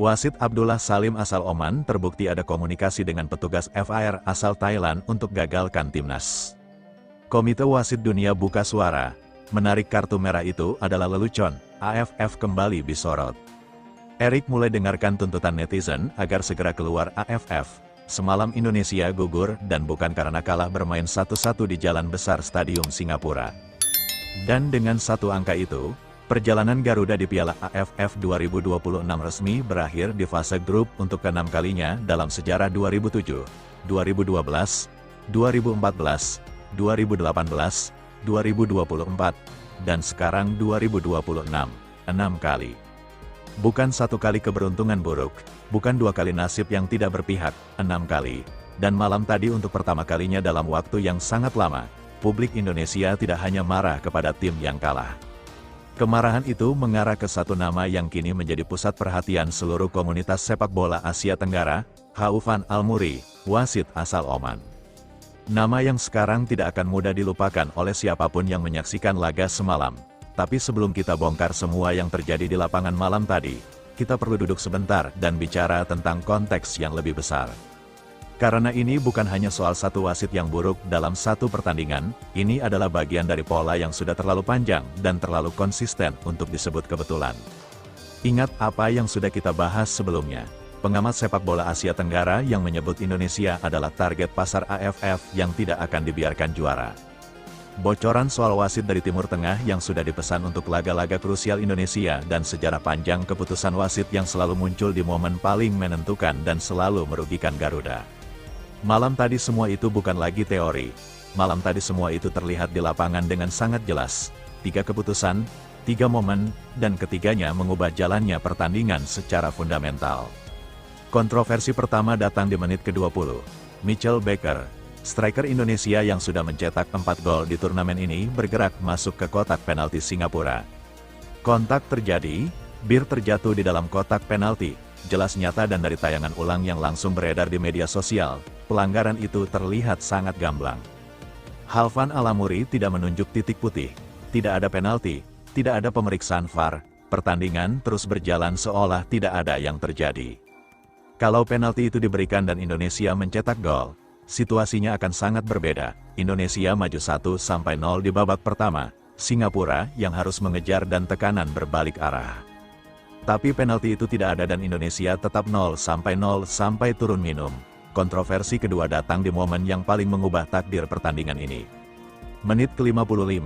Wasit Abdullah Salim asal Oman terbukti ada komunikasi dengan petugas VAR asal Thailand untuk gagalkan timnas. Komite Wasit Dunia buka suara, menarik kartu merah itu adalah lelucon, AFF kembali disorot. Erik mulai dengarkan tuntutan netizen agar segera keluar AFF. Semalam Indonesia gugur dan bukan karena kalah bermain 1-1 di Jalan Besar Stadium Singapura. Dan dengan satu angka itu, perjalanan Garuda di Piala AFF 2026 resmi berakhir di fase grup untuk keenam kalinya dalam sejarah 2007, 2012, 2014, 2018, 2024, dan sekarang 2026, 6 kali. Bukan satu kali keberuntungan buruk, bukan dua kali nasib yang tidak berpihak, 6 kali. Dan malam tadi untuk pertama kalinya dalam waktu yang sangat lama, publik Indonesia tidak hanya marah kepada tim yang kalah. Kemarahan itu mengarah ke satu nama yang kini menjadi pusat perhatian seluruh komunitas sepak bola Asia Tenggara, Khaufan Al-Muri, wasit asal Oman. Nama yang sekarang tidak akan mudah dilupakan oleh siapapun yang menyaksikan laga semalam. Tapi sebelum kita bongkar semua yang terjadi di lapangan malam tadi, kita perlu duduk sebentar dan bicara tentang konteks yang lebih besar. Karena ini bukan hanya soal satu wasit yang buruk dalam satu pertandingan, ini adalah bagian dari pola yang sudah terlalu panjang dan terlalu konsisten untuk disebut kebetulan. Ingat apa yang sudah kita bahas sebelumnya. Pengamat sepak bola Asia Tenggara yang menyebut Indonesia adalah target pasar AFF yang tidak akan dibiarkan juara. Bocoran soal wasit dari Timur Tengah yang sudah dipesan untuk laga-laga krusial Indonesia dan sejarah panjang keputusan wasit yang selalu muncul di momen paling menentukan dan selalu merugikan Garuda. Malam tadi semua itu bukan lagi teori. Malam tadi semua itu terlihat di lapangan dengan sangat jelas. 3 keputusan, 3 momen, dan ketiganya mengubah jalannya pertandingan secara fundamental. Kontroversi pertama datang di menit ke-20. Mitchell Baker, striker Indonesia yang sudah mencetak 4 gol di turnamen ini bergerak masuk ke kotak penalti Singapura. Kontak terjadi, bir terjatuh di dalam kotak penalti. Jelas nyata dan dari tayangan ulang yang langsung beredar di media sosial, pelanggaran itu terlihat sangat gamblang. Khaufan Al-Muri tidak menunjuk titik putih, tidak ada penalti, tidak ada pemeriksaan VAR, pertandingan terus berjalan seolah tidak ada yang terjadi. Kalau penalti itu diberikan dan Indonesia mencetak gol, situasinya akan sangat berbeda. Indonesia maju 1-0 di babak pertama, Singapura yang harus mengejar dan tekanan berbalik arah. Tapi penalti itu tidak ada dan Indonesia tetap 0-0 sampai turun minum. Kontroversi kedua datang di momen yang paling mengubah takdir pertandingan ini. Menit ke-55,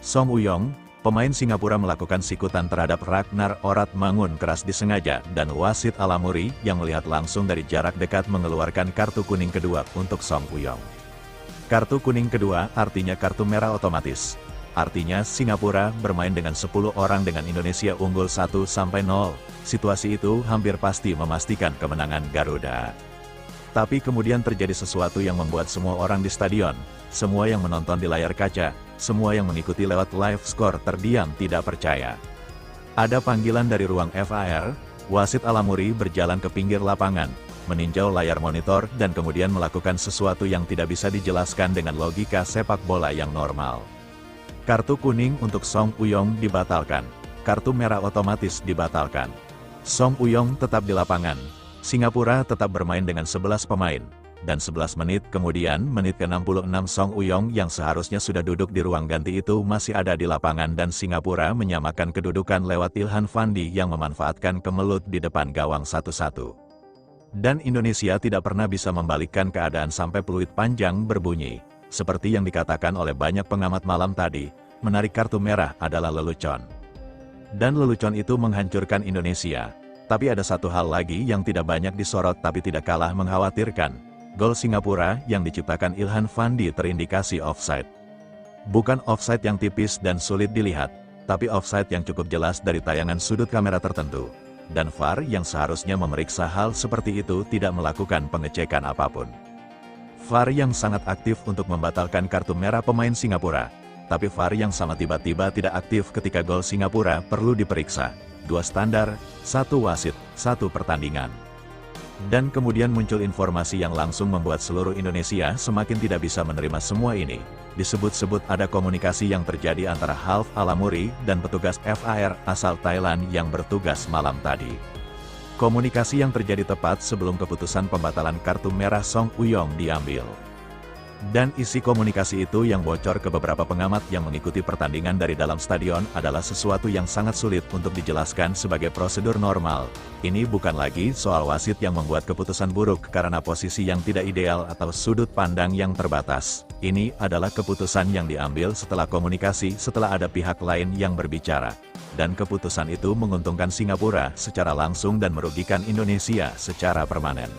Song Uyong, pemain Singapura melakukan sikutan terhadap Ragnar Oratmangun keras disengaja dan wasit Al-Muri yang melihat langsung dari jarak dekat mengeluarkan kartu kuning kedua untuk Song Uyong. Kartu kuning kedua artinya kartu merah otomatis. Artinya Singapura bermain dengan 10 orang dengan Indonesia unggul 1-0. Situasi itu hampir pasti memastikan kemenangan Garuda. Tapi kemudian terjadi sesuatu yang membuat semua orang di stadion, semua yang menonton di layar kaca, semua yang mengikuti lewat live score terdiam tidak percaya. Ada panggilan dari ruang VAR, wasit Al-Muri berjalan ke pinggir lapangan, meninjau layar monitor dan kemudian melakukan sesuatu yang tidak bisa dijelaskan dengan logika sepak bola yang normal. Kartu kuning untuk Song Uyong dibatalkan. Kartu merah otomatis dibatalkan. Song Uyong tetap di lapangan. Singapura tetap bermain dengan 11 pemain. Dan 11 menit kemudian, menit ke-66 Song Uyong yang seharusnya sudah duduk di ruang ganti itu masih ada di lapangan dan Singapura menyamakan kedudukan lewat Ilhan Fandi yang memanfaatkan kemelut di depan gawang 1-1. Dan Indonesia tidak pernah bisa membalikkan keadaan sampai peluit panjang berbunyi. Seperti yang dikatakan oleh banyak pengamat malam tadi, menarik kartu merah adalah lelucon. Dan lelucon itu menghancurkan Indonesia. Tapi ada satu hal lagi yang tidak banyak disorot tapi tidak kalah mengkhawatirkan. Gol Singapura yang diciptakan Ilhan Fandi terindikasi offside. Bukan offside yang tipis dan sulit dilihat, tapi offside yang cukup jelas dari tayangan sudut kamera tertentu. Dan VAR yang seharusnya memeriksa hal seperti itu tidak melakukan pengecekan apapun. VAR yang sangat aktif untuk membatalkan kartu merah pemain Singapura, tapi VAR yang sama tiba-tiba tidak aktif ketika gol Singapura perlu diperiksa. 2 standar, 1 wasit, 1 pertandingan. Dan kemudian muncul informasi yang langsung membuat seluruh Indonesia semakin tidak bisa menerima semua ini. Disebut-sebut ada komunikasi yang terjadi antara Khaufan Al-Muri dan petugas VAR asal Thailand yang bertugas malam tadi. Komunikasi yang terjadi tepat sebelum keputusan pembatalan kartu merah Song Uyong diambil. Dan isi komunikasi itu yang bocor ke beberapa pengamat yang mengikuti pertandingan dari dalam stadion adalah sesuatu yang sangat sulit untuk dijelaskan sebagai prosedur normal. Ini bukan lagi soal wasit yang membuat keputusan buruk karena posisi yang tidak ideal atau sudut pandang yang terbatas. Ini adalah keputusan yang diambil setelah komunikasi setelah ada pihak lain yang berbicara. Dan keputusan itu menguntungkan Singapura secara langsung dan merugikan Indonesia secara permanen.